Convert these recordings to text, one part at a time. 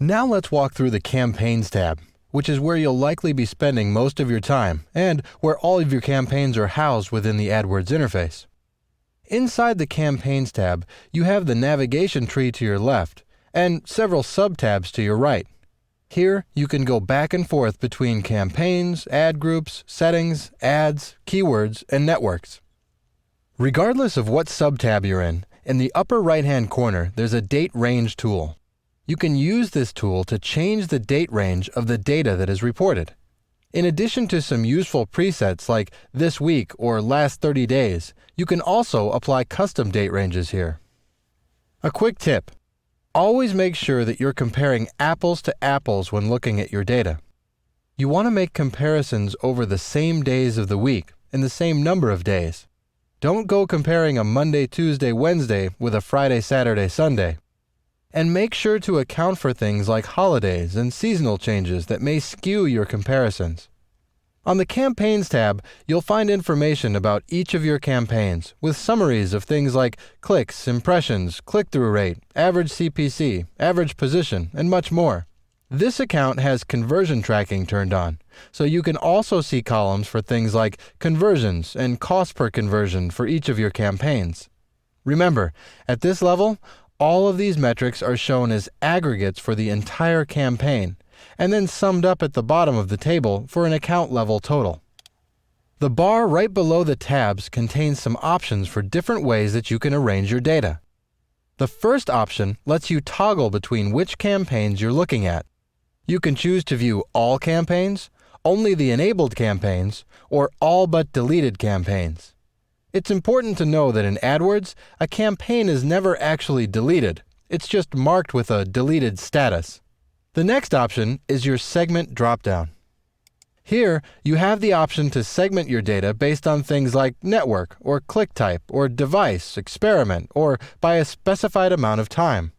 Now let's walk through the Campaigns tab, which is where you'll likely be spending most of your time and where all of your campaigns are housed within the AdWords interface. Inside the Campaigns tab, you have the navigation tree to your left and several sub-tabs to your right. Here, you can go back and forth between campaigns, ad groups, settings, ads, keywords, and networks. Regardless of what sub-tab you're in the upper right-hand corner, there's a Date Range tool. You can use this tool to change the date range of the data that is reported. In addition to some useful presets like this week or last 30 days, you can also apply custom date ranges here. A quick tip: always make sure that you're comparing apples to apples when looking at your data. You want to make comparisons over the same days of the week and the same number of days. Don't go comparing a Monday, Tuesday, Wednesday with a Friday, Saturday, Sunday. And make sure to account for things like holidays and seasonal changes that may skew your comparisons. On the Campaigns tab, you'll find information about each of your campaigns with summaries of things like clicks, impressions, click-through rate, average CPC, average position, and much more. This account has conversion tracking turned on, so you can also see columns for things like conversions and cost per conversion for each of your campaigns. Remember, at this level, all of these metrics are shown as aggregates for the entire campaign, and then summed up at the bottom of the table for an account-level total. The bar right below the tabs contains some options for different ways that you can arrange your data. The first option lets you toggle between which campaigns you're looking at. You can choose to view all campaigns, only the enabled campaigns, or all but deleted campaigns. It's important to know that in AdWords, a campaign is never actually deleted. It's just marked with a deleted status. The next option is your segment dropdown. Here, you have the option to segment your data based on things like network, or click type, or device, experiment, or by a specified amount of time.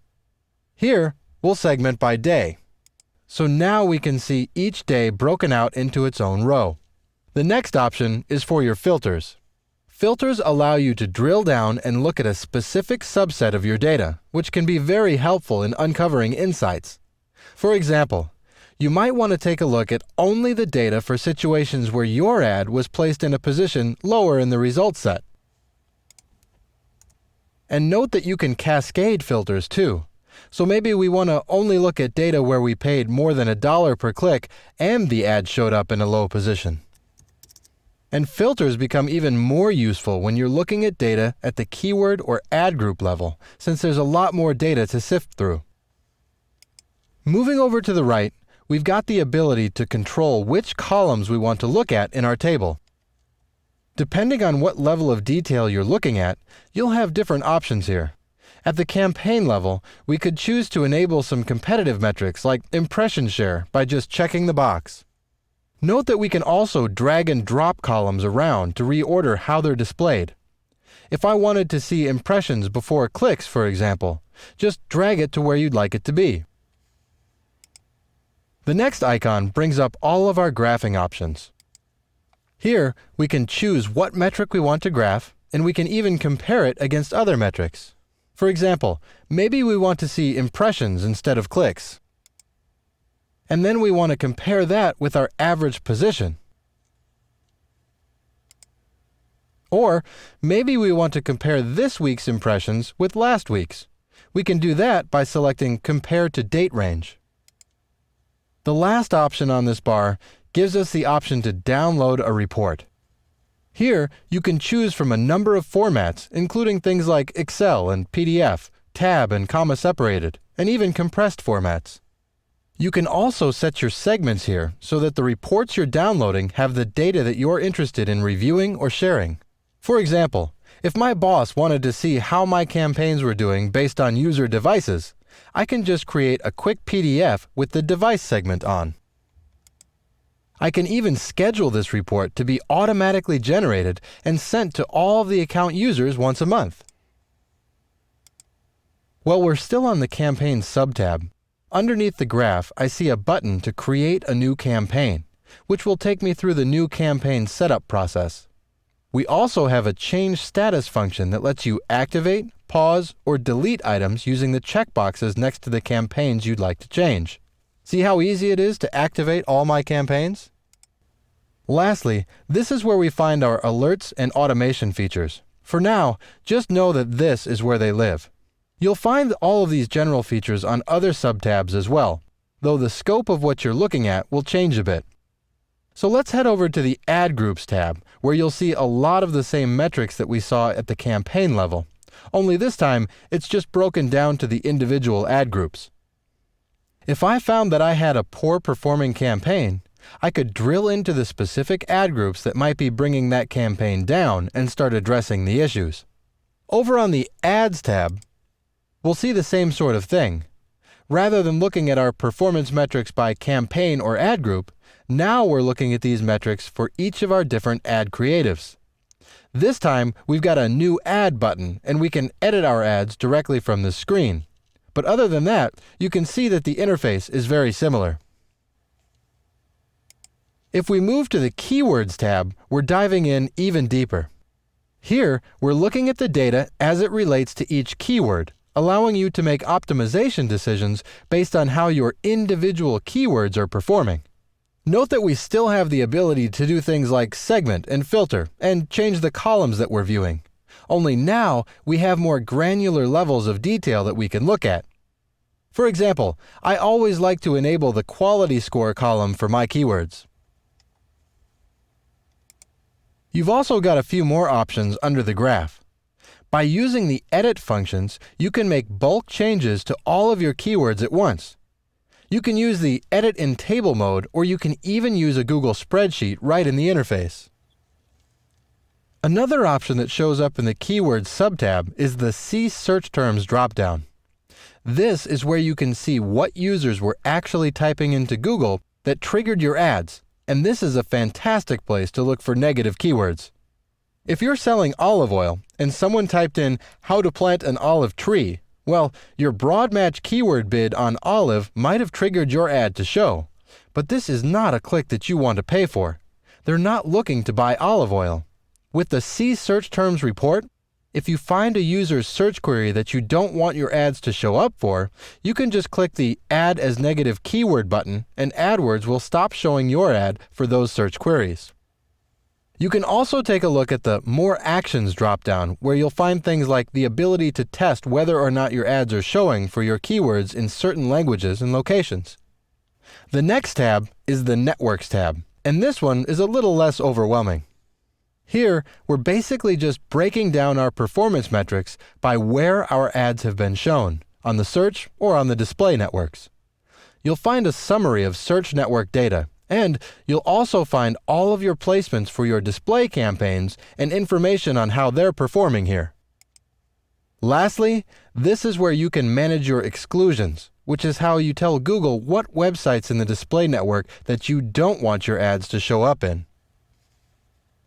Here, we'll segment by day. So now we can see each day broken out into its own row. The next option is for your filters. Filters allow you to drill down and look at a specific subset of your data, which can be very helpful in uncovering insights. For example, you might want to take a look at only the data for situations where your ad was placed in a position lower in the results set. And note that you can cascade filters too. So maybe we want to only look at data where we paid more than $1 per click and the ad showed up in a low position. And filters become even more useful when you're looking at data at the keyword or ad group level, since there's a lot more data to sift through. Moving over to the right, we've got the ability to control which columns we want to look at in our table. Depending on what level of detail you're looking at, you'll have different options here. At the campaign level, we could choose to enable some competitive metrics like impression share by just checking the box. Note that we can also drag and drop columns around to reorder how they're displayed. If I wanted to see impressions before clicks, for example, just drag it to where you'd like it to be. The next icon brings up all of our graphing options. Here, we can choose what metric we want to graph, and we can even compare it against other metrics. For example, maybe we want to see impressions instead of clicks. And then we want to compare that with our average position. Or maybe we want to compare this week's impressions with last week's. We can do that by selecting Compare to Date Range. The last option on this bar gives us the option to download a report. Here, you can choose from a number of formats, including things like Excel and PDF, tab and comma separated, and even compressed formats. You can also set your segments here so that the reports you're downloading have the data that you're interested in reviewing or sharing. For example, if my boss wanted to see how my campaigns were doing based on user devices, I can just create a quick PDF with the device segment on. I can even schedule this report to be automatically generated and sent to all of the account users once a month. While we're still on the Campaign sub-tab, underneath the graph, I see a button to create a new campaign, which will take me through the new campaign setup process. We also have a change status function that lets you activate, pause, or delete items using the checkboxes next to the campaigns you'd like to change. See how easy it is to activate all my campaigns? Lastly, this is where we find our alerts and automation features. For now, just know that this is where they live. You'll find all of these general features on other subtabs as well, though the scope of what you're looking at will change a bit. So let's head over to the Ad Groups tab, where you'll see a lot of the same metrics that we saw at the campaign level, only this time it's just broken down to the individual ad groups. If I found that I had a poor performing campaign, I could drill into the specific ad groups that might be bringing that campaign down and start addressing the issues. Over on the Ads tab, we'll see the same sort of thing. Rather than looking at our performance metrics by campaign or ad group, now we're looking at these metrics for each of our different ad creatives. This time, we've got a new ad button, and we can edit our ads directly from the screen. But other than that, you can see that the interface is very similar. If we move to the Keywords tab, we're diving in even deeper. Here, we're looking at the data as it relates to each keyword, allowing you to make optimization decisions based on how your individual keywords are performing. Note that we still have the ability to do things like segment and filter and change the columns that we're viewing. Only now we have more granular levels of detail that we can look at. For example, I always like to enable the quality score column for my keywords. You've also got a few more options under the graph. By using the edit functions, you can make bulk changes to all of your keywords at once. You can use the Edit in Table mode, or you can even use a Google spreadsheet right in the interface. Another option that shows up in the Keywords subtab is the See Search Terms dropdown. This is where you can see what users were actually typing into Google that triggered your ads, and this is a fantastic place to look for negative keywords. If you're selling olive oil and someone typed in how to plant an olive tree, well, your broad match keyword bid on olive might have triggered your ad to show. But this is not a click that you want to pay for. They're not looking to buy olive oil. With the See Search Terms report, if you find a user's search query that you don't want your ads to show up for, you can just click the Add as Negative Keyword button, and AdWords will stop showing your ad for those search queries. You can also take a look at the More Actions dropdown, where you'll find things like the ability to test whether or not your ads are showing for your keywords in certain languages and locations. The next tab is the Networks tab, and this one is a little less overwhelming. Here, we're basically just breaking down our performance metrics by where our ads have been shown, on the search or on the display networks. You'll find a summary of search network data, and you'll also find all of your placements for your display campaigns and information on how they're performing here. Lastly, this is where you can manage your exclusions, which is how you tell Google what websites in the display network that you don't want your ads to show up in.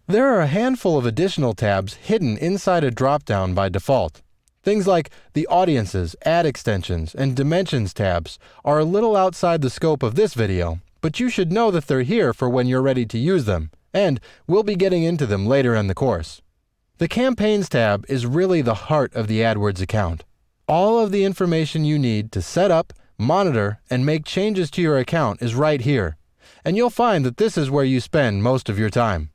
There are a handful of additional tabs hidden inside a dropdown by default. Things like the Audiences, Ad Extensions, and Dimensions tabs are a little outside the scope of this video, but you should know that they're here for when you're ready to use them, and we'll be getting into them later in the course. The Campaigns tab is really the heart of the AdWords account. All of the information you need to set up, monitor, and make changes to your account is right here, and you'll find that this is where you spend most of your time.